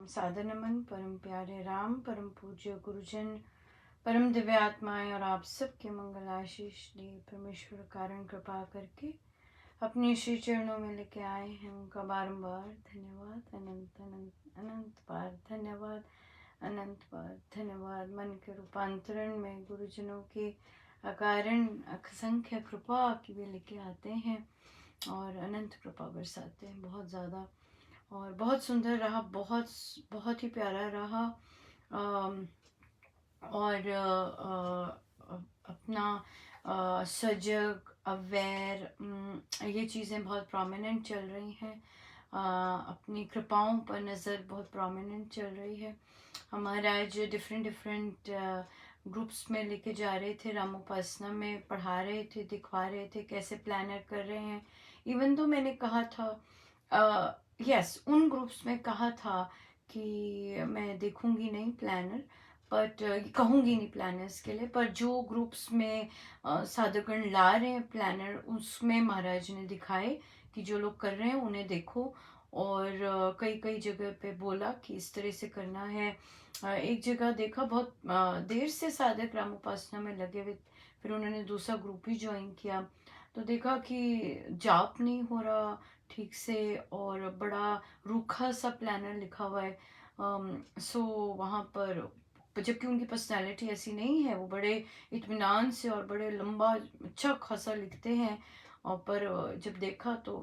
सादर नमन परम प्यारे राम, परम पूज्य गुरुजन, परम दिव्य आत्माएं और आप सबके मंगल आशीष लिए परमेश्वर कारण कृपा करके अपने श्री चरणों में लेके आए हैं। उनका बारंबार धन्यवाद, अनंत अनंत अनंत बार धन्यवाद, अनंत बार धन्यवाद। मन के रूपांतरण में गुरुजनों के अकारण असंख्य कृपा की भी लेके आते हैं और अनंत कृपा बरसाते हैं बहुत ज़्यादा। और बहुत सुंदर रहा, बहुत बहुत ही प्यारा रहा। और अपना सजग, अवेयर, ये चीज़ें बहुत प्रोमिनेंट चल रही हैं। अपनी कृपाओं पर नज़र बहुत प्रोमिनेंट चल रही है। हमारा आज डिफरेंट डिफरेंट ग्रुप्स में लेके जा रहे थे, रामोपासना में पढ़ा रहे थे, दिखवा रहे थे कैसे प्लानर कर रहे हैं। इवन तो मैंने कहा था यस, उन ग्रुप्स में कहा था कि मैं देखूंगी नहीं प्लानर, बट कहूँगी नहीं प्लानर्स के लिए, पर जो ग्रुप्स में साधकगण ला रहे हैं प्लानर, उसमें महाराज ने दिखाए कि जो लोग कर रहे हैं उन्हें देखो। और कई कई जगह पे बोला कि इस तरह से करना है। एक जगह देखा बहुत देर से साधक राम उपासना में लगे हुए, फिर उन्होंने दूसरा ग्रुप ही ज्वाइन किया तो देखा कि जाप नहीं हो रहा ठीक से और बड़ा रूखा सा प्लानर लिखा हुआ है। सो वहाँ पर, जबकि उनकी पर्सनालिटी ऐसी नहीं है, वो बड़े इत्मीनान से और बड़े लंबा अच्छा खासा लिखते हैं। और पर जब देखा तो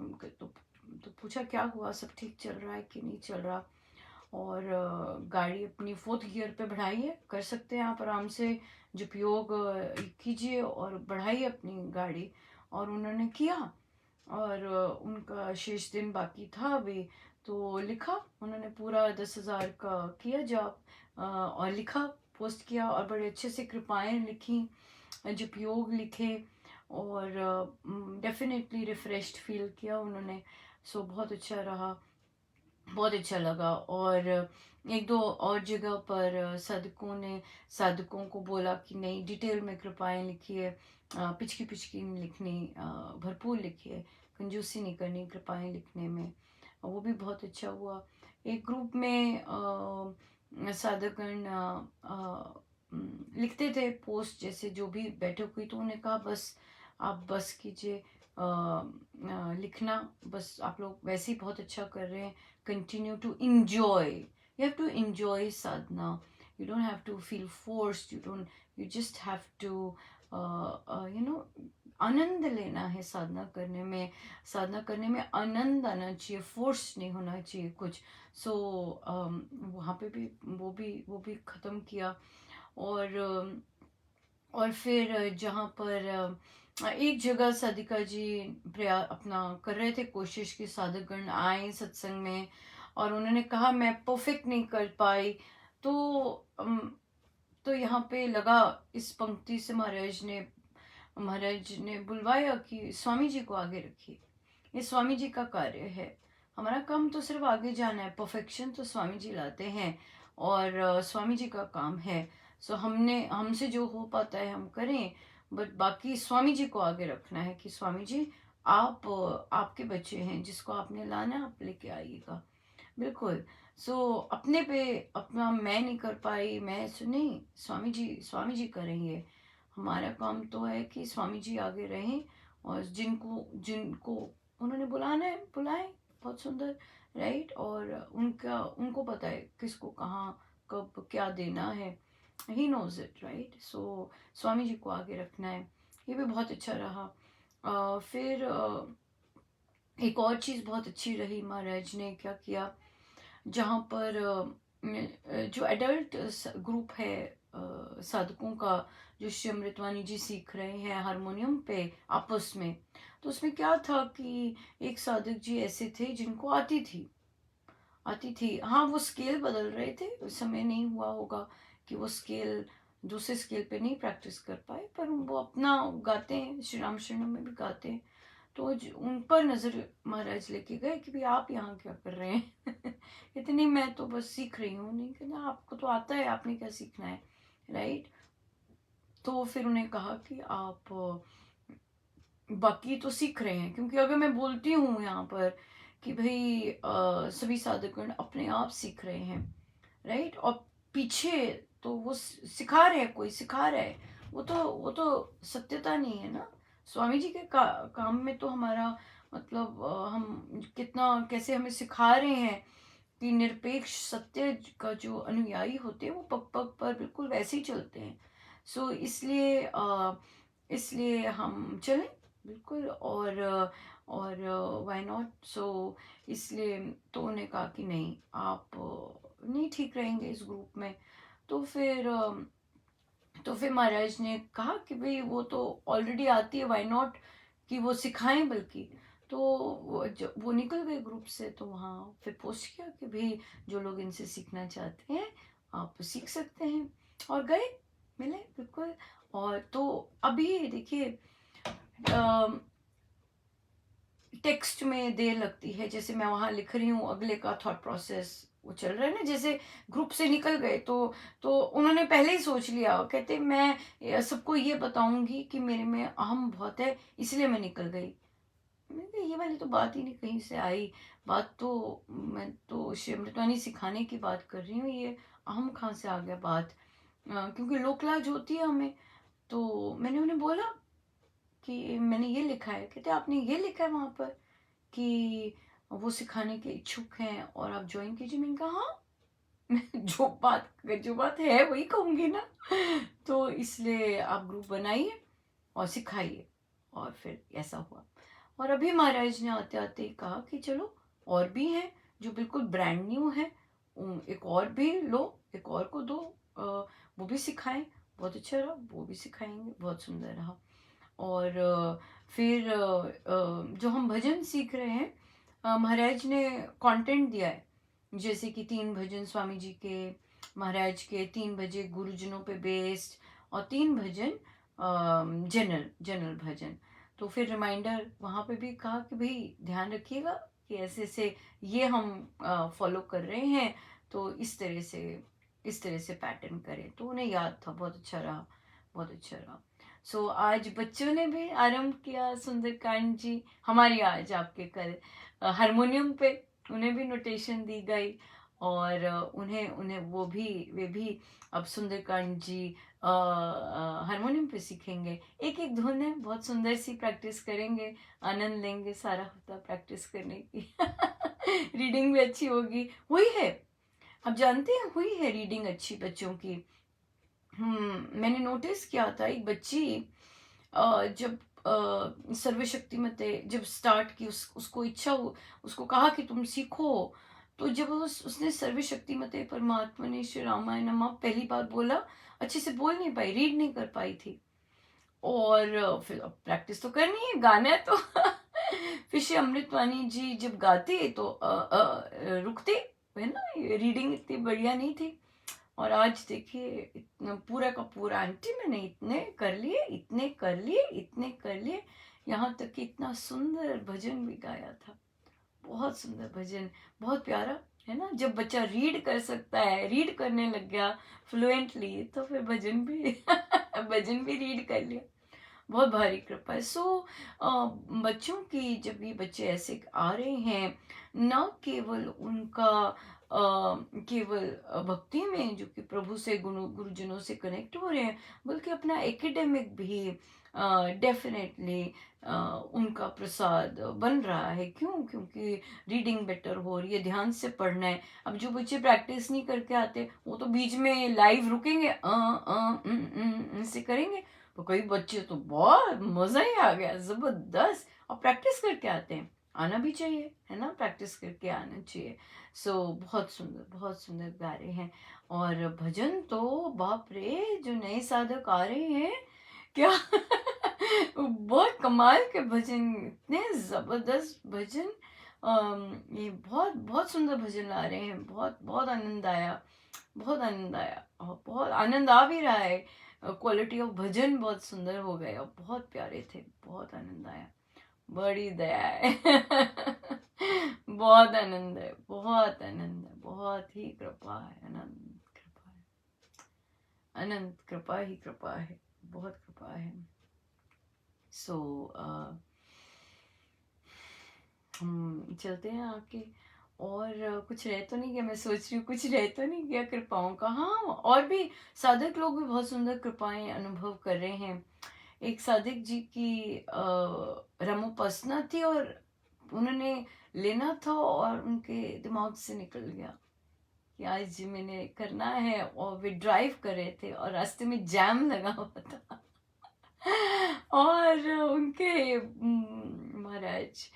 पूछा क्या हुआ, सब ठीक चल रहा है कि नहीं चल रहा। और गाड़ी अपनी 4th गियर पे बढ़ाइए, कर सकते हैं आप आराम से, जब योग कीजिए और बढ़ाइए अपनी गाड़ी। और उन्होंने किया और उनका शेष दिन बाकी था अभी, तो लिखा उन्होंने पूरा 10,000 का किया जॉब, और लिखा, पोस्ट किया और बड़े अच्छे से कृपाएं लिखी, जब योग लिखे और डेफिनेटली रिफ्रेश्ड फील किया उन्होंने। सो बहुत अच्छा रहा, बहुत अच्छा लगा। और एक दो और जगह पर साधकों को बोला कि नहीं, डिटेल में कृपाएं लिखिए, पिचकी पिचकी नहीं लिखनी, भरपूर लिखिए, कंजूसी नहीं करनी कृपाएं लिखने में। वो भी बहुत अच्छा हुआ। एक ग्रुप में साधकगण लिखते थे पोस्ट, जैसे जो भी बैठक हुई तो उन्हें कहा बस आप बस कीजिए, लिखना बस, आप लोग वैसे ही बहुत अच्छा कर रहे हैं, continue to enjoy. You have to enjoy sadhana. You don't have to feel forced. You just have to आनंद लेना है साधना करने में। साधना करने में आनंद आना चाहिए, फोर्स नहीं होना चाहिए कुछ। सो वहाँ पे भी वो भी ख़त्म किया। और फिर जहाँ पर एक जगह साधिका जी अपना कर रहे थे कोशिश कि साधकगण आए सत्संग में, और उन्होंने कहा मैं परफेक्ट नहीं कर पाई। तो तो यहाँ पे लगा, इस पंक्ति से महाराज ने बुलवाया कि स्वामी जी को आगे रखिए, ये स्वामी जी का कार्य है, हमारा काम तो सिर्फ आगे जाना है, परफेक्शन तो स्वामी जी लाते हैं और स्वामी जी का काम है। सो हमसे जो हो पाता है हम करें, बट बाकी स्वामी जी को आगे रखना है कि स्वामी जी आप आपके बच्चे हैं, जिसको आपने लाना है आप लेके आइएगा। बिल्कुल। सो अपने पे अपना मैं नहीं कर पाई, मैं नहीं, स्वामी जी करेंगे। हमारा काम तो है कि स्वामी जी आगे रहें और जिनको जिनको उन्होंने बुलाना है बुलाएं। बहुत सुंदर, राइट। और उनको पता है किसको कहाँ कब क्या देना है, ही नोज इट, राइट। सो स्वामी जी को आगे रखना है, ये भी बहुत अच्छा रहा। फिर एक और चीज़ बहुत अच्छी रही, महाराज ने क्या किया, जहाँ पर जो एडल्ट ग्रुप है साधकों का, जो श्री अमृतवाणी जी सीख रहे हैं हारमोनियम पे आपस में, तो उसमें क्या था कि एक साधक जी ऐसे थे जिनको आती थी। हाँ, वो स्केल बदल रहे थे, उस समय नहीं हुआ होगा कि वो स्केल दूसरे स्केल पे नहीं प्रैक्टिस कर पाए, पर वो अपना गाते हैं, श्री राम शरणम में भी गाते हैं। तो उन पर नज़र महाराज लेके गए कि भाई आप यहाँ क्या कर रहे हैं कहते नहीं, मैं तो बस सीख रही हूँ। नहीं, कहना आपको तो आता है, आपने क्या सीखना है, राइट। तो फिर उन्हें कहा कि आप बाकी तो सीख रहे हैं, क्योंकि अगर मैं बोलती हूँ यहाँ पर कि भाई सभी साधकगण अपने आप सीख रहे हैं, राइट। और पीछे तो वो सिखा रहे हैं, कोई सिखा रहा है, वो तो सत्यता नहीं है ना। स्वामी जी के काम में तो हमारा मतलब हम कितना कैसे हमें सिखा रहे हैं कि निरपेक्ष सत्य का जो अनुयायी होते हैं वो पग पग पर बिल्कुल वैसे ही चलते हैं। सो इसलिए हम चलें बिल्कुल। और व्हाई नॉट। सो इसलिए तो उन्हें कहा कि नहीं, आप नहीं ठीक रहेंगे इस ग्रुप में। तो फिर महाराज ने कहा कि भाई वो तो ऑलरेडी आती है, व्हाई नॉट कि वो सिखाएं बल्कि। तो वो निकल गए ग्रुप से। तो वहाँ फिर पोस्ट किया कि भाई जो लोग इनसे सीखना चाहते हैं आप सीख सकते हैं। और गए, मिले बिल्कुल। और तो अभी देखिए टेक्स्ट में देर लगती है, जैसे मैं वहाँ लिख रही हूँ अगले का थॉट प्रोसेस वो चल रहा है ना। जैसे ग्रुप से निकल गए तो उन्होंने पहले ही सोच लिया, कहते मैं सबको ये बताऊंगी कि मेरे में अहम बहुत है इसलिए मैं निकल गई। मैंने कहा ये वाली तो बात ही नहीं कहीं से आई। बात तो मैं तो श्री अमृतवाणी सिखाने की बात कर रही हूँ, ये अहम कहाँ से आ गया बात। क्योंकि लोक लाज होती है हमें। तो मैंने उन्हें बोला कि मैंने ये लिखा है। कहते आपने ये लिखा है वहां पर कि वो सिखाने के इच्छुक हैं और आप ज्वाइन कीजिए। मैंने कहा हाँ, मैं जो बात है वही कहूंगी ना। तो इसलिए आप ग्रुप बनाइए और सिखाइए। और फिर ऐसा हुआ। और अभी महाराज ने आते आते ही कहा कि चलो और भी हैं जो बिल्कुल ब्रांड न्यू है, एक और भी लो, एक और को दो, वो भी सिखाएं। बहुत अच्छा रहा, वो भी सिखाएंगे, बहुत सुंदर रहा। और फिर जो हम भजन सीख रहे हैं, महाराज ने कंटेंट दिया है। जैसे कि 3 भजन स्वामी जी के, महाराज के 3 बजे गुरुजनों पे बेस्ड, और 3 भजन जनरल जनरल भजन। तो फिर रिमाइंडर वहाँ पे भी कहा कि भाई ध्यान रखिएगा कि ऐसे ऐसे ये हम फॉलो कर रहे हैं, तो इस तरह से पैटर्न करें। तो उन्हें याद था, बहुत अच्छा रहा, बहुत अच्छा रहा। सो आज बच्चों ने भी आरंभ किया सुंदरकांड जी, हमारी आज आपके कल हारमोनियम पे उन्हें भी नोटेशन दी गई। और उन्हें उन्हें वे भी अब सुंदरकांड जी हारमोनियम पे सीखेंगे। एक एक धुन है, बहुत सुंदर सी प्रैक्टिस करेंगे, आनंद लेंगे सारा हफ्ता प्रैक्टिस करने की। रीडिंग भी अच्छी होगी, हुई है। आप जानते हैं हुई है रीडिंग अच्छी बच्चों की। मैंने नोटिस किया था एक बच्ची जब सर्वशक्तिमते जब स्टार्ट की, उसको इच्छा हो, उसको कहा कि तुम सीखो। तो जब उसने सर्वशक्तिमते परमात्मा ने श्री रामाय नमः पहली बार बोला, अच्छे से बोल नहीं पाई, रीड नहीं कर पाई थी। और फिर अब प्रैक्टिस तो करनी है, गाना है तो। फिर श्री अमृतवाणी जी जब गाते तो रुकते, है ना, रीडिंग इतनी बढ़िया नहीं थी। और आज देखिए इतना पूरा का पूरा, आंटी मैंने इतने कर लिए, इतने कर लिए, इतने कर लिए, यहाँ तक कि इतना सुंदर भजन भी गाया था। बहुत सुंदर भजन, बहुत प्यारा, है ना। जब बच्चा रीड कर सकता है, रीड करने लग गया फ्लुएंटली, तो फिर भजन भी भजन भी रीड कर लिया। बहुत भारी कृपा है। बच्चों की जब ये बच्चे ऐसे आ रहे हैं, न केवल उनका केवल भक्ति में जो कि प्रभु से गुरुजनों से कनेक्ट हो रहे हैं, बल्कि अपना एकेडमिक भी डेफिनेटली उनका प्रसाद बन रहा है। क्यों? क्योंकि रीडिंग बेटर हो रही है, ध्यान से पढ़ना है। अब जो बच्चे प्रैक्टिस नहीं करके आते, वो तो बीच में लाइव रुकेंगे, से करेंगे। तो कई बच्चे तो बहुत मजा ही आ गया, जबरदस्त। और प्रैक्टिस करके आते हैं, आना भी चाहिए, है ना, प्रैक्टिस करके आना चाहिए। बहुत सुंदर गा रहे हैं। और भजन तो बाप रे, जो नए साधक आ रहे हैं क्या, बहुत कमाल के भजन, इतने जबरदस्त भजन। ये बहुत बहुत सुंदर भजन ला रहे हैं। बहुत बहुत आनंद आया, बहुत आनंद आया, और बहुत आनंद आ भी रहा है। क्वालिटी ऑफ भजन बहुत सुंदर हो गए और बहुत प्यारे थे, बहुत आनंद आया। बड़ी दया है। बहुत आनंद है, बहुत आनंद है, बहुत ही कृपा है, अनंत कृपा है, अनंत कृपा ही कृपा है, बहुत कृपा है। सो हम चलते हैं आगे। और कुछ रह तो नहीं गया, मैं सोच रही हूँ कुछ रह तो नहीं गया कृपाओं का। हाँ, और भी साधक लोग भी बहुत सुंदर कृपाएं अनुभव कर रहे हैं। एक साधक जी की रमोपासना थी और उन्होंने लेना था और उनके दिमाग से निकल गया कि आज जी मैंने करना है, और वे ड्राइव कर रहे थे और रास्ते में जैम लगा हुआ था। और उनके महाराज,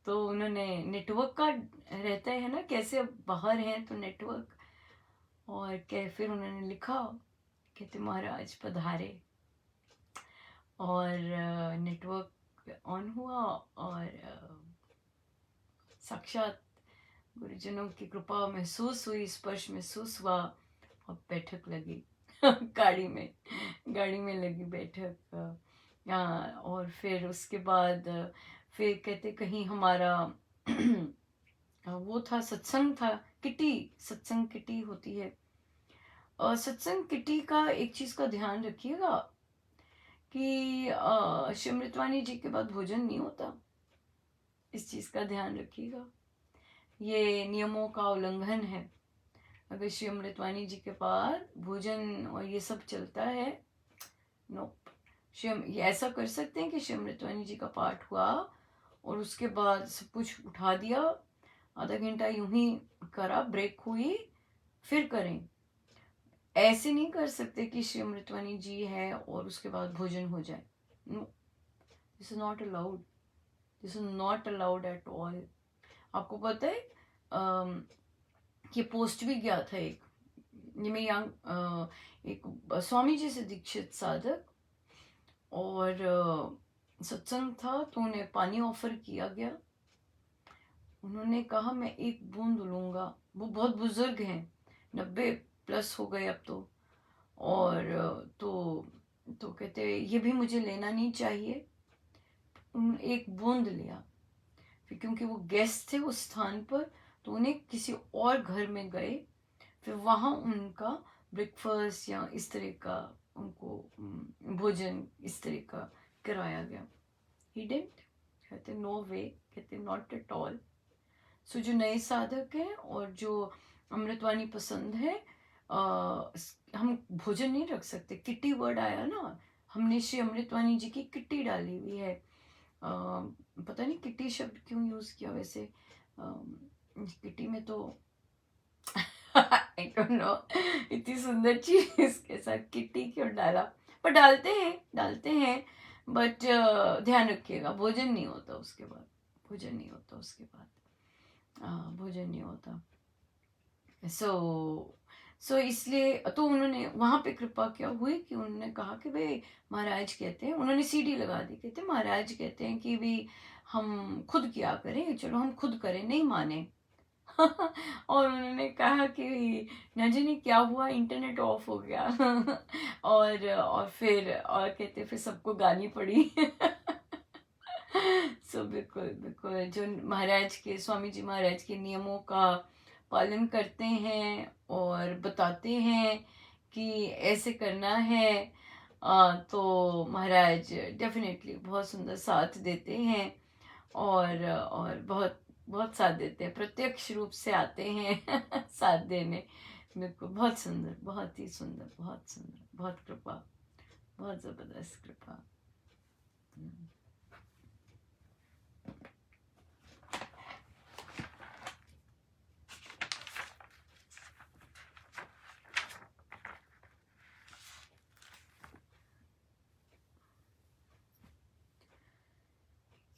तो उन्होंने नेटवर्क का रहता है ना, कैसे अब बाहर हैं तो नेटवर्क, और क्या फिर उन्होंने लिखा, कहते महाराज पधारे, और नेटवर्क ऑन हुआ और साक्षात गुरुजनों की कृपा महसूस हुई, स्पर्श महसूस हुआ, और बैठक लगी। गाड़ी में लगी बैठक। और फिर उसके बाद फिर कहते कहीं हमारा वो था, सत्संग था, किटी, सत्संग किटी होती है। और सत्संग किटी का एक चीज का ध्यान रखिएगा कि श्री अमृतवाणी जी के बाद भोजन नहीं होता। इस चीज का ध्यान रखिएगा, ये नियमों का उल्लंघन है। अगर श्री अमृतवाणी जी के पास भोजन और ये सब चलता है, नो, ये ऐसा कर सकते हैं कि श्री अमृतवाणी जी का पाठ हुआ और उसके बाद सब कुछ उठा दिया, आधा घंटा यूं ही करा, ब्रेक हुई, फिर करें। ऐसे नहीं कर सकते कि श्री अमृतवाणी जी है और उसके बाद भोजन हो जाए। No, this is not allowed, this is not allowed at all. आपको पता है ये पोस्ट भी गया था एक, ये मैं एक स्वामी जी से दीक्षित साधक, और सत्संग था तो उन्हें पानी ऑफर किया गया। उन्होंने कहा मैं एक बूंद लूंगा। वो बहुत बुजुर्ग हैं, 90+ हो गए अब तो। और तो कहते ये भी मुझे लेना नहीं चाहिए। उन्होंने एक बूंद लिया, फिर क्योंकि वो गेस्ट थे उस स्थान पर, तो उन्हें किसी और घर में गए, फिर वहाँ उनका ब्रेकफास्ट या इस तरह का उनको भोजन इस तरह का कराया गया। ही डिडंट, कहते नो वे, कहते नॉट एट ऑल। सो जो नए साधक हैं और जो अमृतवाणी पसंद है, हम भोजन नहीं रख सकते। किट्टी वर्ड आया ना, हमने श्री अमृतवाणी जी की किट्टी डाली हुई है। पता नहीं किट्टी शब्द क्यों यूज किया वैसे। किट्टी में तो आई डोंट नो, इतनी सुंदर चीज के साथ किट्टी क्यों डाला, पर डालते हैं बट ध्यान रखिएगा भोजन नहीं होता उसके बाद, भोजन नहीं होता उसके बाद, भोजन नहीं होता। सो इसलिए तो उन्होंने वहां पे कृपा क्या हुई कि उन्होंने कहा कि भाई महाराज कहते हैं, उन्होंने सीडी लगा दी, कहते महाराज कहते हैं कि भी हम खुद क्या करें, चलो हम खुद करें, नहीं माने। और उन्होंने कहा कि न जाने क्या हुआ, इंटरनेट ऑफ हो गया। और कहते फिर सबको गाली पड़ी। सो बिल्कुल बिल्कुल जो महाराज के, स्वामी जी महाराज के नियमों का पालन करते हैं और बताते हैं कि ऐसे करना है, तो महाराज डेफिनेटली बहुत सुंदर साथ देते हैं, और बहुत बहुत साथ देते हैं, प्रत्यक्ष रूप से आते हैं साथ देने। बिल्कुल बहुत सुंदर, बहुत ही सुंदर, बहुत सुंदर, बहुत कृपा, बहुत जबरदस्त कृपा।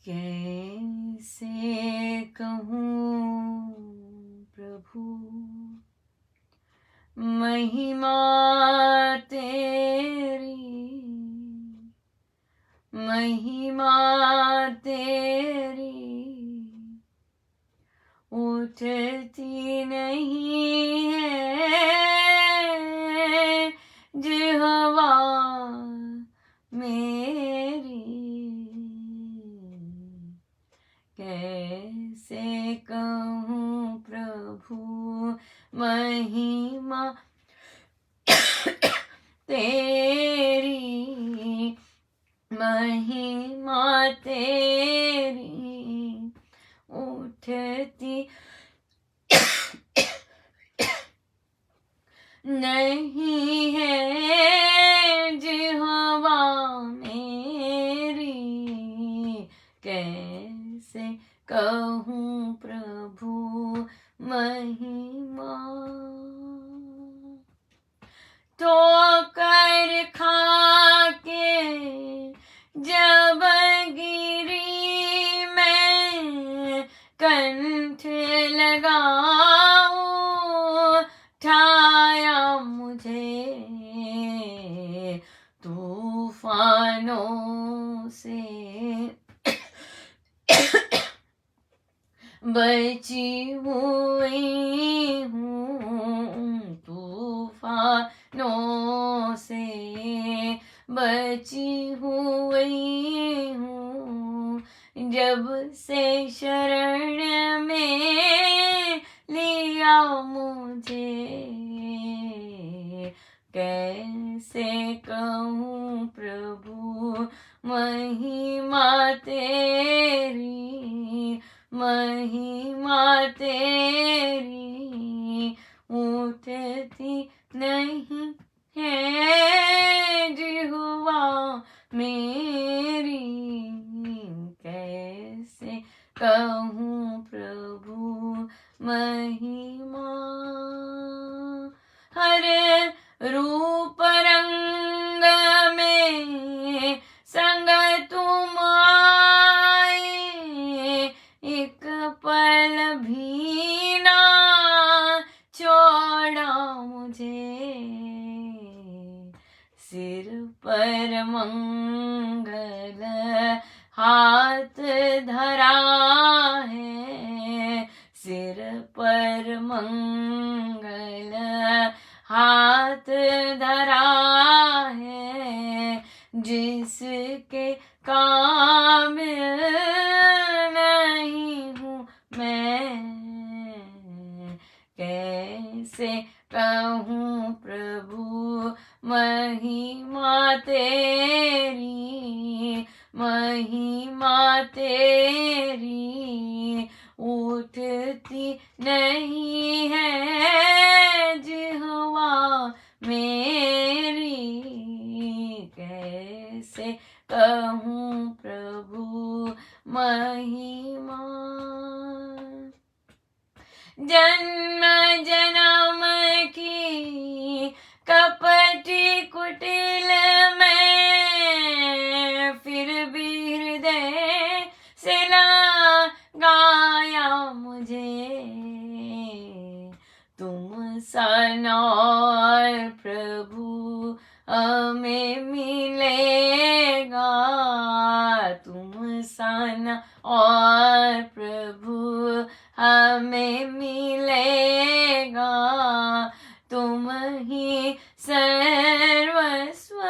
कैसे कहूँ प्रभु महिमा तेरी, महिमा तेरी उठती नहीं है जिह्वा मेरी, कैसे कहूँ प्रभु महिमा तेरी, महिमा तेरी उठती नहीं है जिह्वा मेरी, कैसे कहूँ प्रभु महिमा। तो कर खा के जब गिरी मैं, कंठ लगाऊं ठाया मुझे तूफानों से। बची हुई हूँ तूफानों से, बची हुई हूँ जब से शरण में लिया मुझे। कैसे कहूँ प्रभु महिमा तेरी, महिमा तेरी उठती नहीं है जिह्वा मेरी, कैसे कहूँ प्रभु महिमा। हर रूप रंग में संग तुम आए, एक पल भी ना छोड़ा मुझे। सिर पर मंगल हाथ धरा है, सिर पर मंगल हाथ धरा है, जिसके काबिल नहीं हूँ मैं। कैसे कहूँ प्रभु महिमा तेरी, महिमा तेरी उठती नहीं है जिह्वा मेरी। कैसे कहूँ प्रभु महिमा। जन्म जन्म की कपटी कुटिल में, फिर भी हृदय से लगाया मुझे। तुम सन और प्रभु हमें मिलेगा, तुम सन और प्रभु हमें मिलेगा। तुम ही सर्वस्व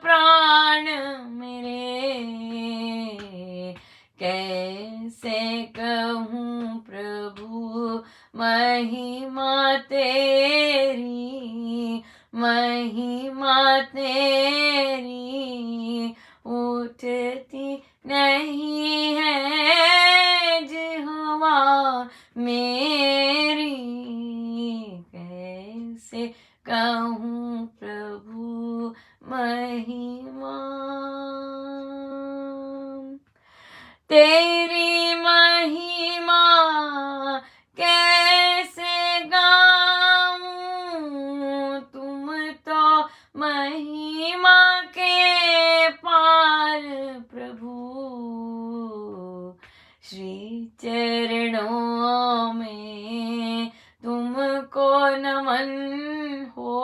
प्राण मेरे, कैसे कहूँ प्रभु महिमा तेरी, महिमा तेरी उठती नहीं है जिह्वा मेरी। कैसे कहूँ प्रभु महिमा। तेरी महिमा कैसे गाऊं, तुम तो महिमा के पार प्रभु। श्री चरणों में तुमको नमन हो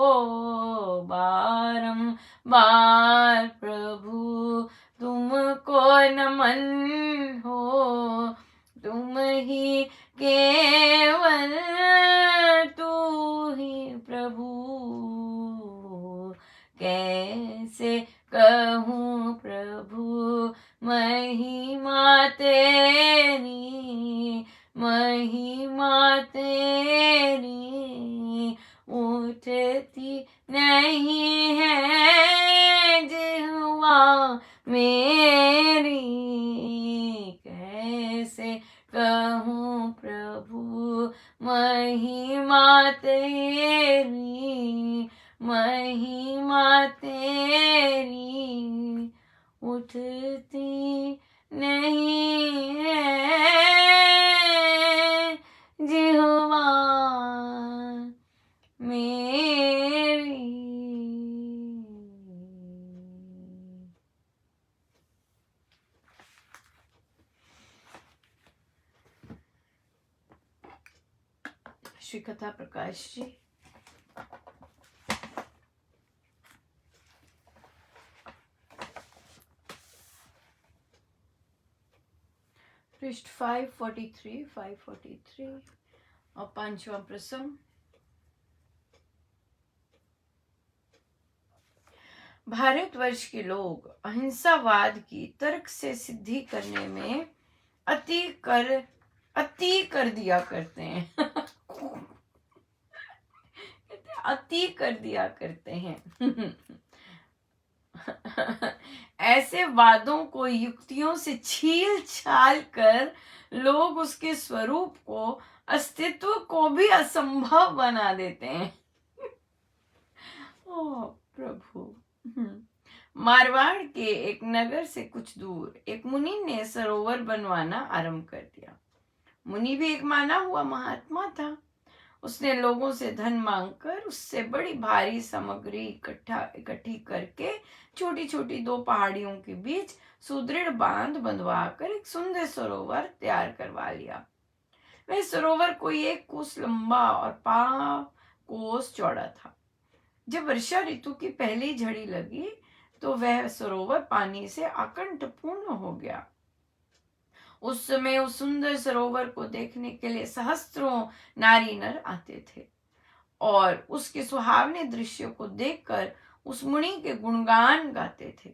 बारंबार प्रभु, तुमको नमन हो। तुम ही केवल तू ही प्रभु। कैसे कहूँ प्रभु महिमा तेरी, महिमा तेरी उठती नहीं है जिह्वा मेरी। कैसे कहूँ महिमा तेरी उठती नहीं है जिह्वा मेरी। श्री कथा प्रकाश जी। पृष्ठ 543 और 5वां प्रसंग। भारतवर्ष के लोग अहिंसावाद की तर्क से सिद्धि करने में अति कर दिया करते हैं अति कर दिया करते हैं ऐसे वादों को युक्तियों से छील छाल कर लोग उसके स्वरूप को, अस्तित्व को भी असंभव बना देते हैं। ओ प्रभु। मारवाड़ के एक नगर से कुछ दूर एक मुनि ने सरोवर बनवाना आरंभ कर दिया। मुनि भी एक माना हुआ महात्मा था। उसने लोगों से धन मांगकर उससे बड़ी भारी सामग्री इकट्ठी करके छोटी छोटी 2 पहाड़ियों के बीच सुदृढ़ बांध बंधवाकर एक सुंदर सरोवर तैयार करवा लिया। वह सरोवर कोई 1 कोस लंबा और 5 कोस चौड़ा था। जब वर्षा ऋतु की पहली झड़ी लगी तो वह सरोवर पानी से आकंठ पूर्ण हो गया। उस समय उस सुंदर सरोवर को देखने के लिए सहस्त्रों नारी नर आते थे और उसके सुहावने दृश्य को देखकर उस मुनि के गुणगान गाते थे।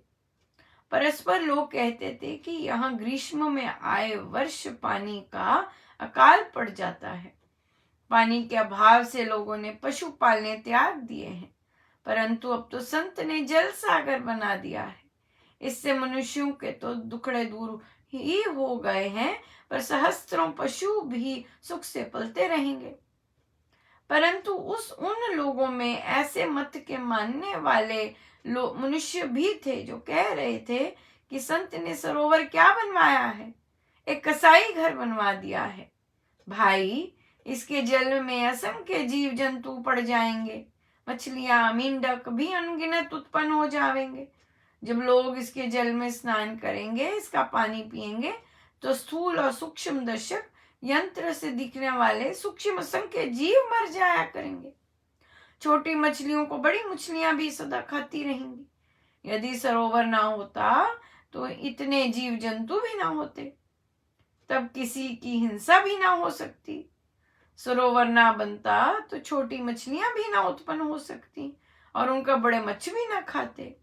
परस्पर लोग कहते थे कि यहाँ ग्रीष्म में आए वर्ष पानी का अकाल पड़ जाता है। पानी के अभाव से लोगों ने पशु पालने त्याग दिए हैं, परंतु अब तो संत ने जल सागर बना दिया है। इससे मनुष्यों के तो दुखड़े दूर ही हो गए हैं, पर सहस्त्रों पशु भी सुख से पलते रहेंगे। परंतु उन लोगों में ऐसे मत के मानने वाले मनुष्य भी थे जो कह रहे थे कि संत ने सरोवर क्या बनवाया है, एक कसाई घर बनवा दिया है। भाई, इसके जल में असंख्य जीव जंतु पड़ जाएंगे, मछलियां, मेंढक भी अनगिनत उत्पन्न हो जाएंगे। जब लोग इसके जल में स्नान करेंगे, इसका पानी पिएंगे, तो स्थूल और सूक्ष्म दर्शक यंत्र से दिखने वाले सूक्ष्म असंख्य जीव मर जाया करेंगे। छोटी मछलियों को बड़ी मछलियां भी सदा खाती रहेंगी। यदि सरोवर ना होता तो इतने जीव जंतु भी ना होते, तब किसी की हिंसा भी ना हो सकती। सरोवर ना बनता तो छोटी मछलियां भी ना उत्पन्न हो सकती और उनका बड़े मच्छ भी ना खाते।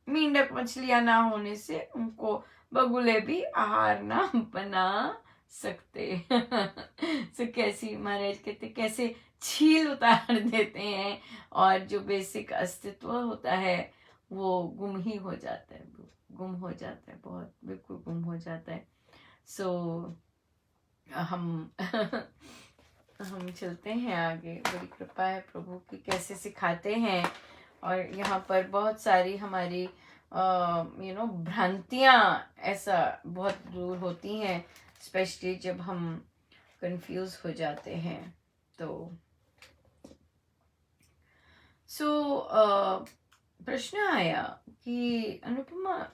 मेंढक मछलियां ना होने से उनको बगुले भी आहार ना बना सकते। सो कैसी महाराज कहते कैसे छील उतार देते हैं और जो बेसिक अस्तित्व होता है वो गुम ही हो जाता है, गुम हो जाता है, बहुत बिल्कुल गुम हो जाता है। सो हम हम चलते हैं आगे। बड़ी कृपा है प्रभु की, कैसे सिखाते हैं। और यहाँ पर बहुत सारी हमारी भ्रांतियाँ ऐसा बहुत दूर होती हैं, स्पेशली जब हम कंफ्यूज हो जाते हैं। तो प्रश्न आया कि अनुपमा,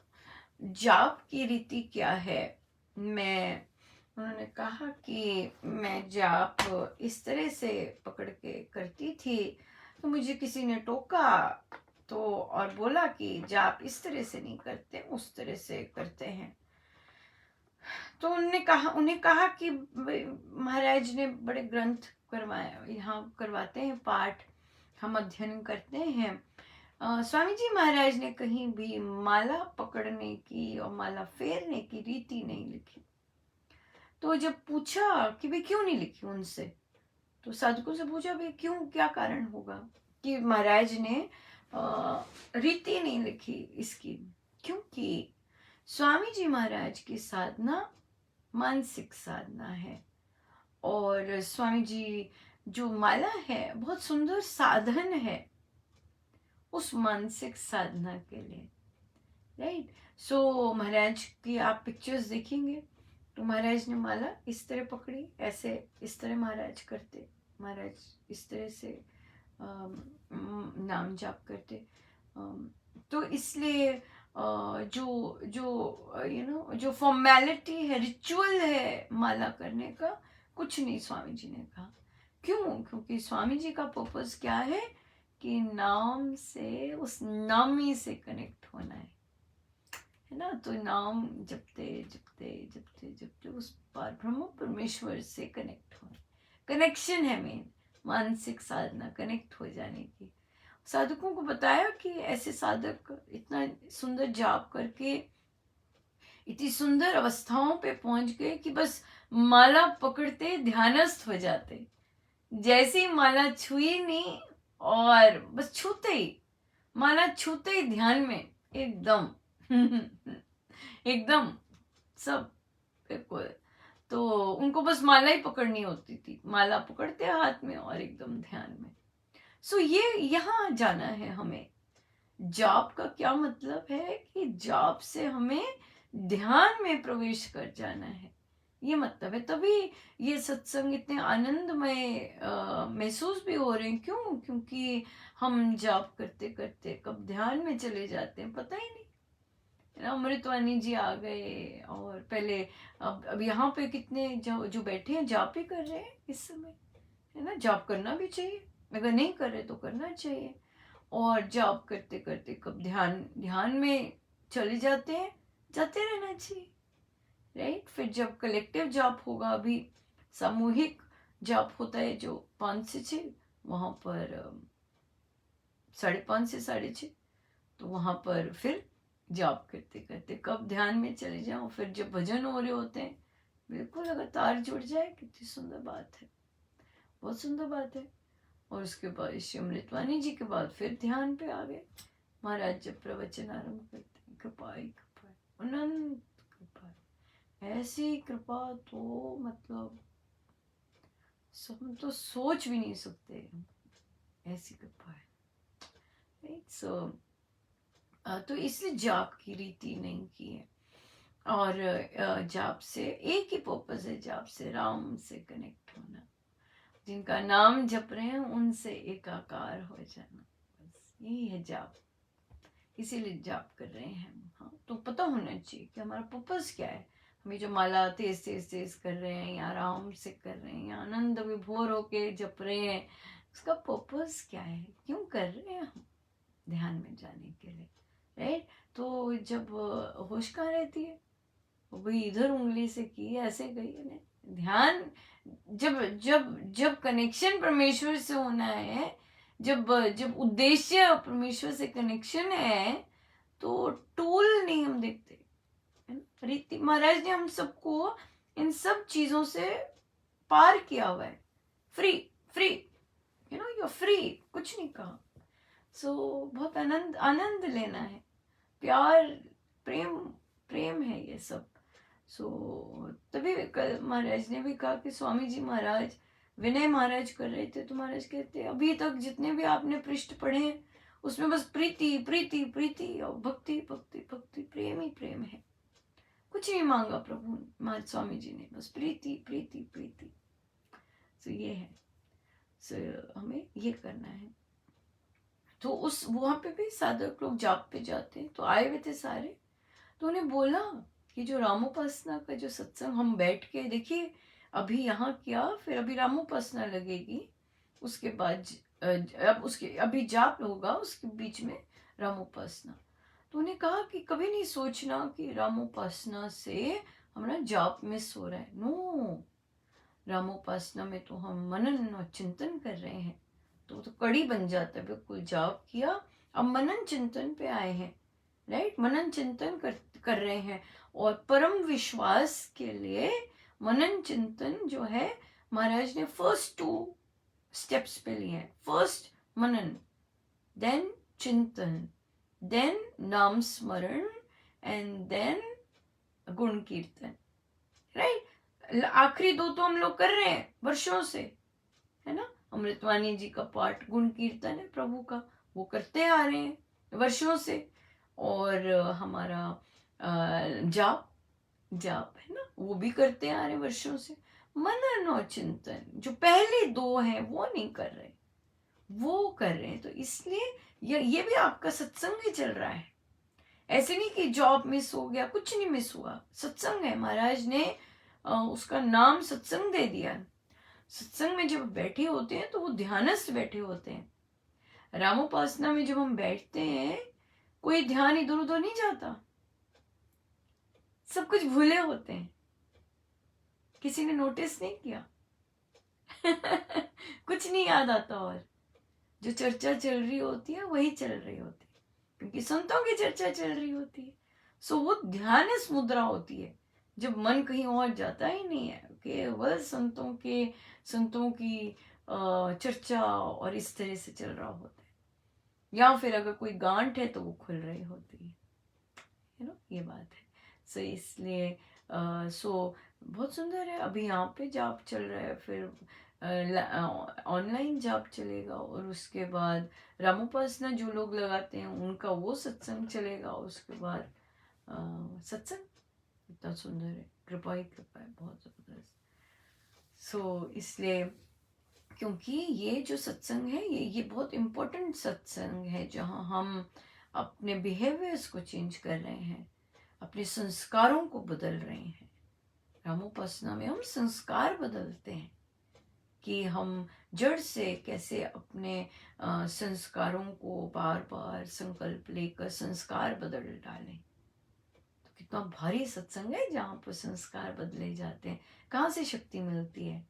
जाप की रीति क्या है। उन्होंने कहा कि मैं जाप इस तरह से पकड़ के करती थी, तो मुझे किसी ने टोका तो और बोला कि जाप इस तरह से नहीं करते, उस तरह से करते हैं। तो उन्हें कहा कि महाराज ने बड़े ग्रंथ करवाए, यहाँ करवाते हैं पाठ, हम अध्ययन करते हैं। स्वामी जी महाराज ने कहीं भी माला पकड़ने की और माला फेरने की रीति नहीं लिखी। तो जब पूछा कि भाई क्यों नहीं लिखी उनसे, तो साधकों से पूछा भाई क्यों, क्या कारण होगा कि महाराज ने रीति नहीं लिखी इसकी। क्योंकि स्वामी जी महाराज की साधना मानसिक साधना है और स्वामी जी जो माला है बहुत सुंदर साधन है। उस मानसिक साधना के लिए, राइट। सो महाराज की आप पिक्चर्स देखेंगे तो महाराज ने माला इस तरह पकड़ी, ऐसे इस तरह महाराज करते, महाराज इस तरह से नाम जाप करते। तो इसलिए जो जो जो फॉर्मेलिटी है, रिचुअल है माला करने का, कुछ नहीं स्वामी जी ने कहा। क्यों? क्योंकि स्वामी जी का पर्पस क्या है कि नाम से, उस नामी से कनेक्ट होना है ना। तो नाम जपते जपते जपते जपते उस पार ब्रह्म परमेश्वर से कनेक्ट होना, कनेक्शन है मेन मानसिक साधना, कनेक्ट हो जाने की। साधकों को बताया कि ऐसे साधक इतना सुंदर जाप करके इतनी सुंदर अवस्थाओं पे पहुंच गए कि बस माला पकड़ते ध्यानस्थ हो जाते, जैसे ही माला छुई नहीं और बस छूते ही, माला छूते ही ध्यान में एकदम एकदम सब बिल्कुल। तो उनको बस माला ही पकड़नी होती थी, माला पकड़ते हाथ में और एकदम ध्यान में। सो ये यहाँ जाना है हमें। जाप का क्या मतलब है कि जाप से हमें ध्यान में प्रवेश कर जाना है, ये मतलब है। तभी ये सत्संग इतने आनंदमय महसूस भी हो रहे हैं। क्यों? क्योंकि हम जाप करते करते कब ध्यान में चले जाते हैं पता ही नहीं, है ना। अमृतवाणी जी आ गए और पहले, अब यहाँ पे कितने जो जो बैठे हैं जाप ही कर रहे हैं इस समय, है ना। जाप करना भी चाहिए, अगर नहीं कर रहे तो करना चाहिए। और जाप करते करते कब ध्यान ध्यान में चले जाते हैं, जाते रहना चाहिए, राइट। फिर जब कलेक्टिव जाप होगा, अभी सामूहिक जाप होता है जो 5 से 6, वहां पर 5:30 से 6:30, तो वहां पर फिर जाप करते करते कब ध्यान में चले जाओ। फिर जब भजन हो रहे होते हैं, बिल्कुल लगातार जुड़ जाए, कितनी सुंदर बात है, बहुत सुंदर बात है। और उसके बाद श्री अमृतवाणी जी के बाद फिर ध्यान पे आ गए महाराज। जब प्रवचन आरंभ करते हैं, कृपा ही कृपा है, अनंत कृपा है, ऐसी कृपा तो मतलब हम तो सोच भी नहीं सकते, ऐसी कृपा है, राइट। सो तो इसलिए जाप की रीति नहीं की है। और जाप से एक ही पर्पस है, जाप से राम से कनेक्ट होना, जिनका नाम जप रहे हैं उनसे एकाकार हो जाना, बस यही है जाप। इसीलिए जाप कर रहे हैं हम। हाँ, तो पता होना चाहिए कि हमारा पर्पस क्या है। हम जो माला तेज तेज तेज कर रहे हैं, या आराम से कर रहे हैं, या आनंद विभोर होके जप रहे हैं, उसका पर्पस क्या है, क्यों कर रहे हैं हम? ध्यान में जाने के लिए, राइट। तो जब होश कहाँ रहती है, वो भाई इधर उंगली से की, ऐसे गई है ध्यान। जब जब जब कनेक्शन परमेश्वर से होना है, जब जब उद्देश्य परमेश्वर से कनेक्शन है, तो टूल नहीं हम देखते, है ना। रीति महाराज ने हम सबको इन सब चीजों से पार किया हुआ है, फ्री फ्री, यू फ्री, कुछ नहीं कहा। सो बहुत आनंद आनंद लेना है, प्यार, प्रेम, प्रेम है ये सब। सो तभी कल महाराज ने भी कहा कि स्वामी जी महाराज विनय महाराज कर रहे थे, तो महाराज कहते अभी तक जितने भी आपने पृष्ठ पढ़े हैं उसमें बस प्रीति प्रीति प्रीति और भक्ति भक्ति भक्ति, प्रेम ही प्रेम है, कुछ नहीं मांगा प्रभु महाराज स्वामी जी ने, बस प्रीति प्रीति प्रीति। सो ये है, सो हमें ये करना है। तो उस वहां पे भी साधक लोग जाप पे जाते हैं, तो आए हुए थे सारे, तो उन्हें बोला कि जो रामोपासना का जो सत्संग हम बैठ के देखिए, अभी यहाँ किया, फिर अभी रामोपासना लगेगी, उसके बाद अब उसके अभी जाप होगा, उसके बीच में रामोपासना। तो उन्हें कहा कि कभी नहीं सोचना कि रामोपासना से हमारा जाप मिस हो रहा है। नो, रामोपासना में तो हम मनन और चिंतन कर रहे हैं, तो कड़ी बन जाता है। बिल्कुल जाप किया, अब मनन चिंतन पे आए हैं, राइट। मनन चिंतन कर रहे हैं, और परम विश्वास के लिए मनन चिंतन जो है महाराज ने फर्स्ट 2 स्टेप्स पे लिए हैं। फर्स्ट मनन, देन चिंतन, देन नाम स्मरण, एंड देन गुण कीर्तन, राइट। आखिरी 2 तो हम लोग कर रहे हैं वर्षों से, है ना। अमृतवाणी जी का पाठ गुण कीर्तन है प्रभु का, वो करते आ रहे हैं वर्षों से। और हमारा जाप जाप है ना, वो भी करते आ रहे हैं वर्षों से। मनन और चिंतन जो पहले दो हैं वो नहीं कर रहे, वो कर रहे हैं। तो इसलिए ये भी आपका सत्संग ही चल रहा है। ऐसे नहीं कि जॉब मिस हो गया, कुछ नहीं मिस हुआ, सत्संग है। महाराज ने उसका नाम सत्संग दे दिया। सत्संग में जब बैठे होते हैं तो वो ध्यानस्थ बैठे होते हैं। रामोपासना में जब हम बैठते हैं कोई ध्यान इधर उधर नहीं जाता, सब कुछ भूले होते हैं। किसी ने नोटिस नहीं किया? कुछ नहीं याद आता, और जो चर्चा चल रही होती है वही चल रही होती है, क्योंकि संतों की चर्चा चल रही होती है। सो वो ध्यान मुद्रा होती है जब मन कहीं और जाता ही नहीं है, केवल संतों की चर्चा और इस तरह से चल रहा होता है। या फिर अगर कोई गांठ है तो वो खुल रही होती है, ये बात है। सो इसलिए बहुत सुंदर है। अभी यहाँ पे जाप चल रहा है, फिर ऑनलाइन जाप चलेगा, और उसके बाद रामोपासना जो लोग लगाते हैं उनका वो सत्संग चलेगा। उसके बाद सत्संग इतना सुंदर है, कृपा ही कृपा है, बहुत ज़बरदस्त। इसलिए क्योंकि ये जो सत्संग है ये बहुत इम्पोर्टेंट सत्संग है, जहाँ हम अपने बिहेवियर्स को चेंज कर रहे हैं, अपने संस्कारों को बदल रहे हैं। रामोपासना में हम संस्कार बदलते हैं कि हम जड़ से कैसे अपने संस्कारों को बार बार संकल्प लेकर संस्कार बदल डालें। तो कितना भारी सत्संग है जहाँ पर संस्कार बदले जाते हैं। कहाँ से शक्ति मिलती है?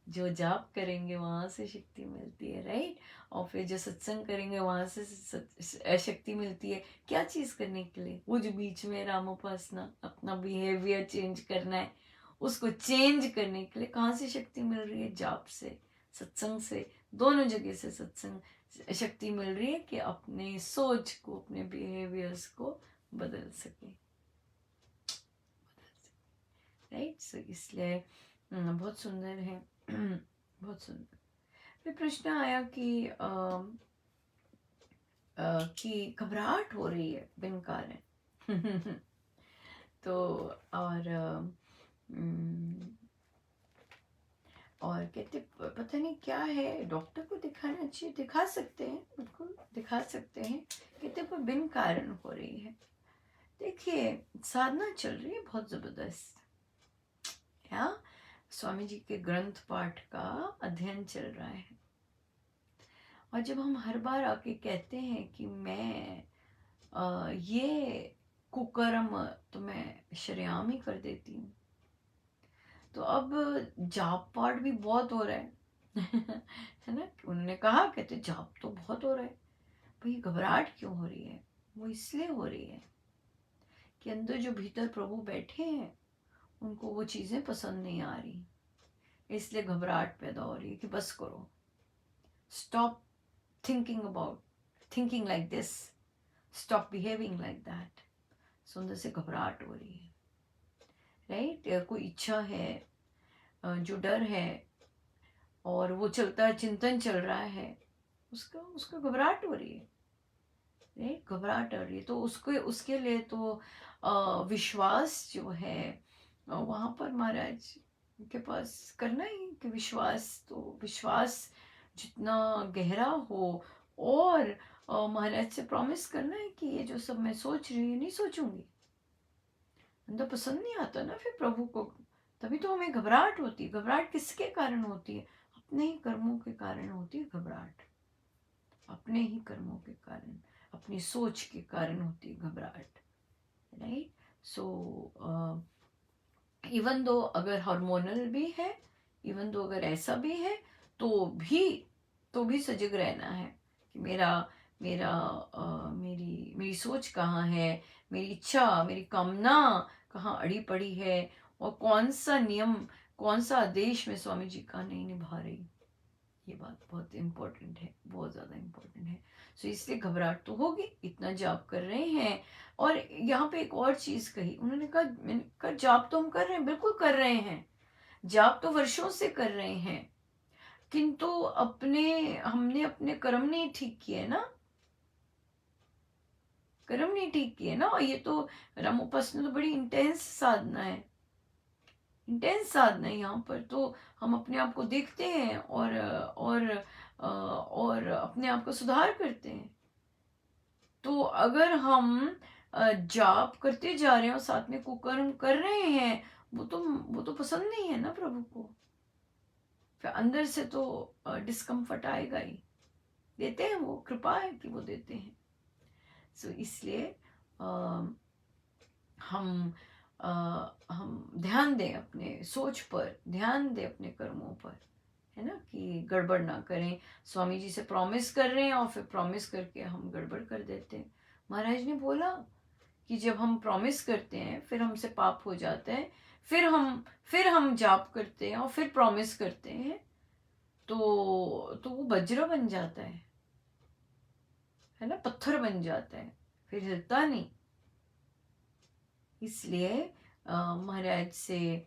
जो जाप करेंगे वहां से शक्ति मिलती है, राइट। और फिर जो सत्संग करेंगे वहां से शक्ति मिलती है। क्या चीज करने के लिए? वो जो बीच में रामोपासना, अपना बिहेवियर चेंज करना है, उसको चेंज करने के लिए कहाँ से शक्ति मिल रही है? जाप से, सत्संग से, दोनों जगह से सत्संग शक्ति मिल रही है कि अपने सोच को, अपने बिहेवियर्स को बदल सके, राइट। सो इसलिए बहुत सुंदर है। बहुत सुंदर। फिर प्रश्न आया कि घबराहट हो रही है बिन कारण। तो और कहते पता नहीं क्या है, डॉक्टर को दिखाना चाहिए। दिखा सकते हैं, बिल्कुल दिखा सकते हैं। कहते पर बिन कारण हो रही है। देखिए, साधना चल रही है बहुत जबरदस्त, या स्वामी जी के ग्रंथ पाठ का अध्ययन चल रहा है। और जब हम हर बार आके कहते हैं कि मैं ये कुकर्म तो मैं शरेआम ही कर देती हूँ, तो अब जाप पाठ भी बहुत हो रहा है। है ना? उन्होंने कहा, कहते जाप तो बहुत हो रहा है, भाई घबराहट क्यों हो रही है? वो इसलिए हो रही है कि अंदर जो भीतर प्रभु बैठे हैं उनको वो चीज़ें पसंद नहीं आ रही, इसलिए घबराहट पैदा हो रही है कि बस करो, stop thinking like this, stop behaving like that. सुंदर से घबराहट हो रही है, राइट। कोई इच्छा है, जो डर है, और वो चलता है, चिंतन चल रहा है, उसका घबराहट हो रही है, राइट। घबराहट हो रही है, तो उसके लिए तो विश्वास जो है वहाँ पर महाराज के पास करना ही कि विश्वास जितना गहरा हो, और महाराज से प्रॉमिस करना है कि ये जो सब मैं सोच रही हूँ नहीं सोचूंगी। अंदर पसंद नहीं आता ना फिर प्रभु को, तभी तो हमें घबराहट होती है। घबराहट किसके कारण होती है? अपने ही कर्मों के कारण होती है घबराहट, अपने ही कर्मों के कारण, अपनी सोच के कारण होती है घबराहट, राइट। सो इवन दो अगर हार्मोनल भी है, इवन दो अगर ऐसा भी है, तो भी सजग रहना है कि मेरी सोच कहाँ है, मेरी इच्छा, मेरी कामना कहाँ अड़ी पड़ी है, और कौन सा नियम, कौन सा आदेश में स्वामी जी का नहीं निभा रही। ये बात बहुत इम्पोर्टेंट है, बहुत ज़्यादा इम्पोर्टेंट है। सो इसलिए घबराहट तो होगी, इतना जाप कर रहे हैं। और यहाँ पे एक और चीज़ कही उन्होंने, मैंने कहा जाप तो हम कर रहे हैं, बिल्कुल कर रहे हैं, जाप तो वर्षों से कर रहे हैं, किंतु हमने अपने कर्म नहीं ठीक किए ना, कर्म नहीं ठीक किए ना। और ये तो राम उपासना तो बड़ी इंटेंस साधना है, इंटेंस साधना है। यहाँ पर तो हम अपने आप को देखते हैं और अपने आप को सुधार करते हैं। तो अगर हम जाप करते जा रहे हैं और साथ में कुकर्म कर रहे हैं, वो तो पसंद नहीं है ना प्रभु को। फिर अंदर से तो डिस्कम्फर्ट आएगा ही। देते हैं, वो कृपा है कि वो देते हैं। सो इसलिए अ, हम अ, हम ध्यान दें अपने सोच पर, ध्यान दें अपने कर्मों पर, है ना, कि गड़बड़ ना करें। स्वामी जी से प्रॉमिस कर रहे हैं और फिर प्रॉमिस करके हम गड़बड़ कर देते हैं। महाराज ने बोला कि जब हम प्रॉमिस करते हैं फिर हमसे पाप हो जाता है, फिर हम जाप करते हैं और फिर प्रॉमिस करते हैं, तो वो वज्र बन जाता है ना, पत्थर बन जाता है, फिर हिलता नहीं। इसलिए महाराज से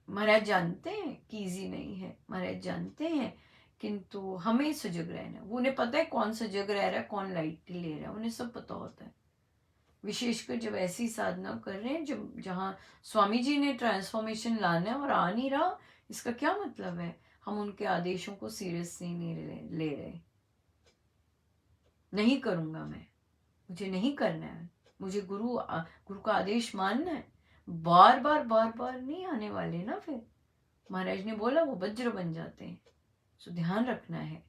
महाराज जानते हैं कि इजी नहीं है, महाराज जानते हैं, किंतु हमें सजग रहना है। वो उन्हें पता है कौन सजग रह रहा है, कौन लाइटली ले रहा है, उन्हें सब पता होता है। विशेषकर जब ऐसी साधना कर रहे हैं जब जहाँ स्वामी जी ने ट्रांसफॉर्मेशन लाना है और आ नहीं रहा, इसका क्या मतलब है? हम उनके आदेशों को सीरियसली नहीं ले रहे। नहीं करूँगा मैं, मुझे नहीं करना है, मुझे गुरु का आदेश मानना है। बार बार बार बार नहीं आने वाले ना। फिर महाराज ने बोला वो वज्र बन जाते हैं। सो ध्यान रखना है,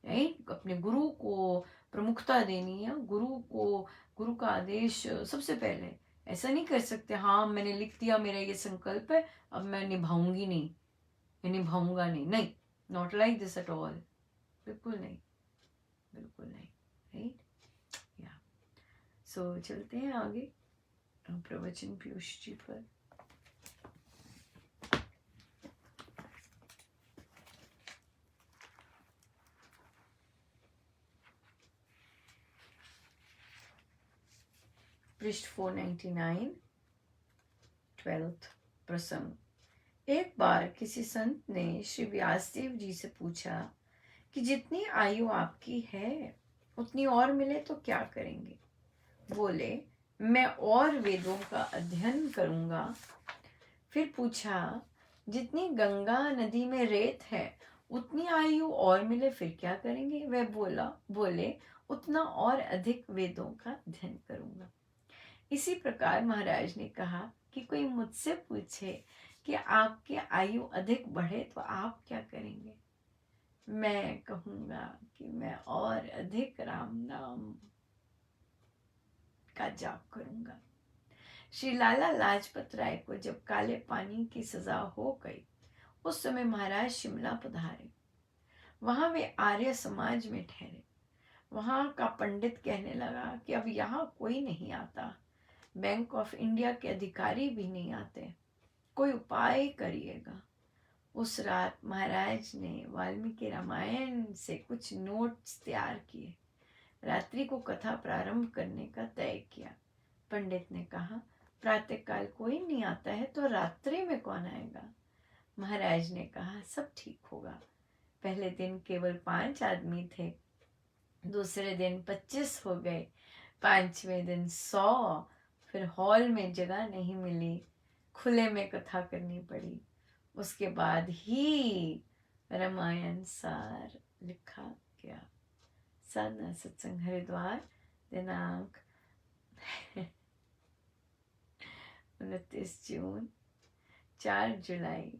राइट? अपने गुरु को प्रमुखता देनी है, गुरु का आदेश सबसे पहले। ऐसा नहीं कर सकते, हाँ मैंने लिख दिया, मेरा ये संकल्प है, अब मैं निभाऊंगी नहीं, मैं निभाऊंगा नहीं, नहीं, not like this at all. बिल्कुल नहीं, बिल्कुल नहीं, राइट? या सो चलते हैं आगे प्रवचन पीयूष जी पर। पृष्ठ 499, 12th प्रसंग। एक बार किसी संत ने श्री व्यासदेव जी से पूछा कि जितनी आयु आपकी है उतनी और मिले तो क्या करेंगे? बोले, मैं और वेदों का अध्ययन करूंगा। फिर पूछा, जितनी गंगा नदी में रेत है उतनी आयु और मिले फिर क्या करेंगे? वह बोले, उतना और अधिक वेदों का अध्ययन करूंगा। इसी प्रकार महाराज ने कहा कि कोई मुझसे पूछे कि आपकी आयु अधिक बढ़े तो आप क्या करेंगे? मैं कहूंगा कि मैं और अधिक राम नाम का जाप करूंगा। श्री लाला लाजपत राय को जब काले पानी की सजा हो गई, उस समय महाराज शिमला पधारे। वहां वे आर्य समाज में ठहरे। वहां का पंडित कहने लगा कि अब यहाँ कोई नहीं आता, बैंक ऑफ इंडिया के अधिकारी भी नहीं आते, कोई उपाय करिएगा। उस रात महाराज ने वाल्मीकि रामायण से कुछ नोट्स तैयार किए। रात्रि को कथा प्रारंभ करने का तय किया। पंडित ने कहा, प्रातःकाल कोई नहीं आता है तो रात्रि में कौन आएगा? महाराज ने कहा, सब ठीक होगा। पहले दिन केवल 5 आदमी थे, दूसरे दिन 25 हो गए, 5वें दिन 100। फिर हॉल में जगह नहीं मिली, खुले में कथा करनी पड़ी। उसके बाद ही रामायण सार लिखा गया। साधना सत्संग हरिद्वार, दिनांक 29 जून, 4 जुलाई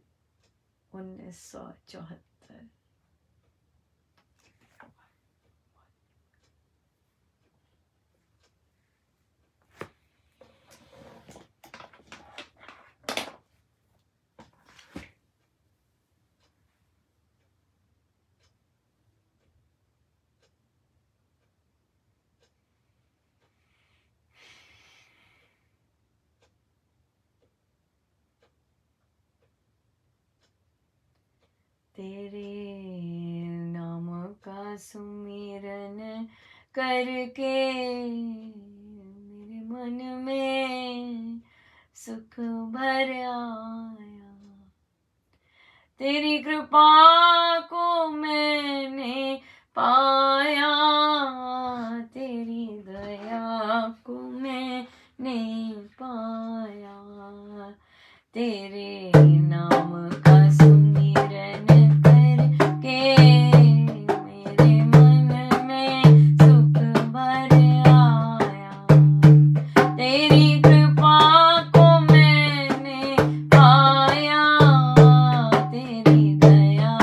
1974। तेरे नाम का सुमिरन करके मेरे मन में सुख भर आया। तेरी कृपा को मैंने पाया, तेरी दया को मैंने पाया, तेरे नाम का सुमिरन करके मेरे मन में सुख भर आया, तेरी कृपा को मैंने पाया, तेरी दया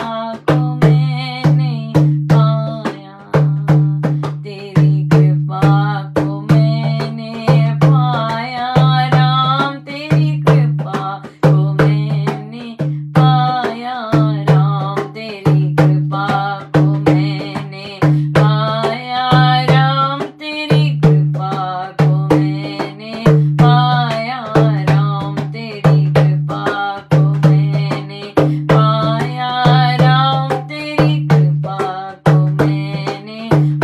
को मैंने पाया, तेरी कृपा को मैंने पाया, राम तेरी कृपा को मैंने पाया, राम तेरी कृपा को मैंने पाया, राम तेरी कृपा को मैंने पाया, राम तेरी कृपा को मैंने पाया, राम तेरी कृपा को मैंने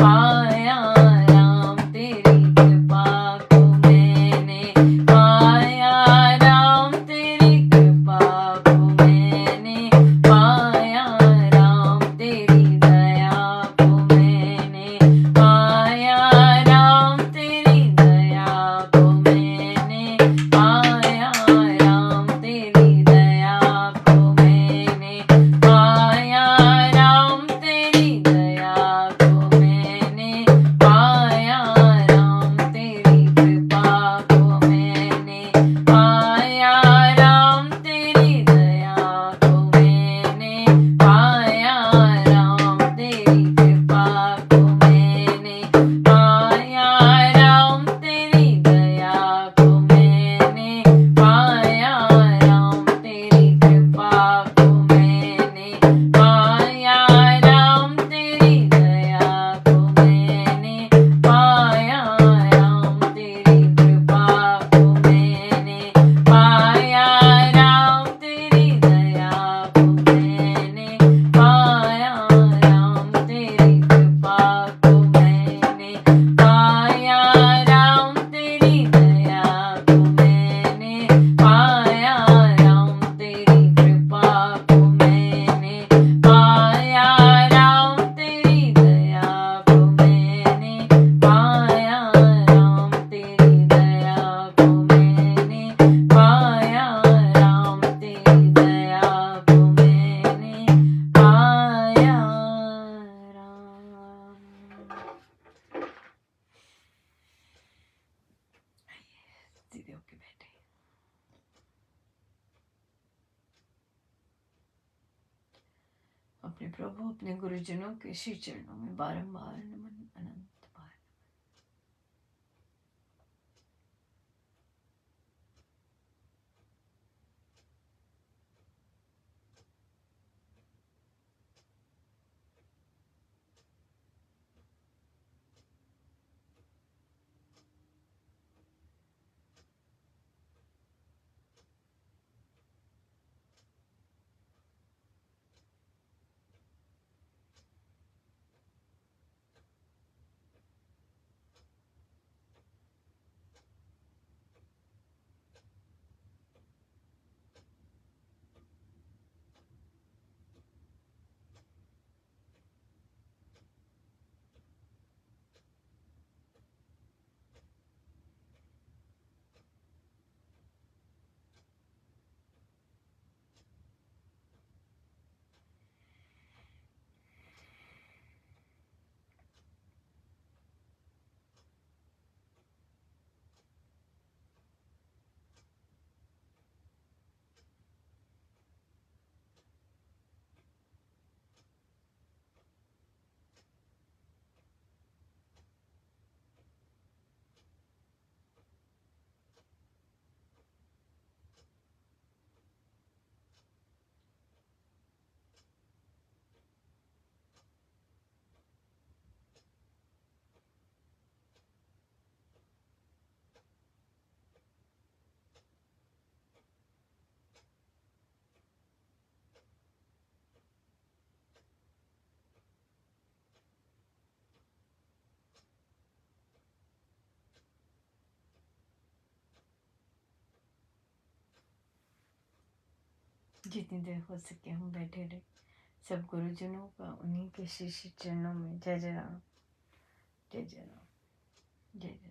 पाया, राम तेरी कृपा को मैंने पाया, राम तेरी कृपा को मैंने पाया, राम तेरी दया को मैंने पाया, राम तेरी दया को मैंने पाया, राम तेरी दया को मैंने पाया, राम तेरी दया को मैंने पाया, राम तेरी कृपा को मैंने पाया, राम तेरी दया को मैंने पाया, राम तेरी कृपा को मैंने पाया, राम तेरी दया को मैंने पाया, राम तेरी कृपा को मैंने पाया, राम तेरी दया को मैंने पाया, राम तेरी कृपा को मैंने पाया, राम तेरी दया को मैंने पाया, राम तेरी कृपा को मैंने पाया, राम तेरी दया को मैंने पाया, राम तेरी कृपा को मैंने पाया, राम तेरी दया को मैंने पाया, राम तेरी दया को मैंने पाया, राम तेरी दया को मैंने पाया, राम। सीधे होके बैठे। अपने प्रभु अपने गुरुजनों के श्री चरणों में बारंबार नमन, अनंत बार। जितनी देर हो सके हम बैठे रहे। सब गुरुजनों का उन्हीं के शीश चरणों में। जय जय राम, जय जय राम, जय जय राम।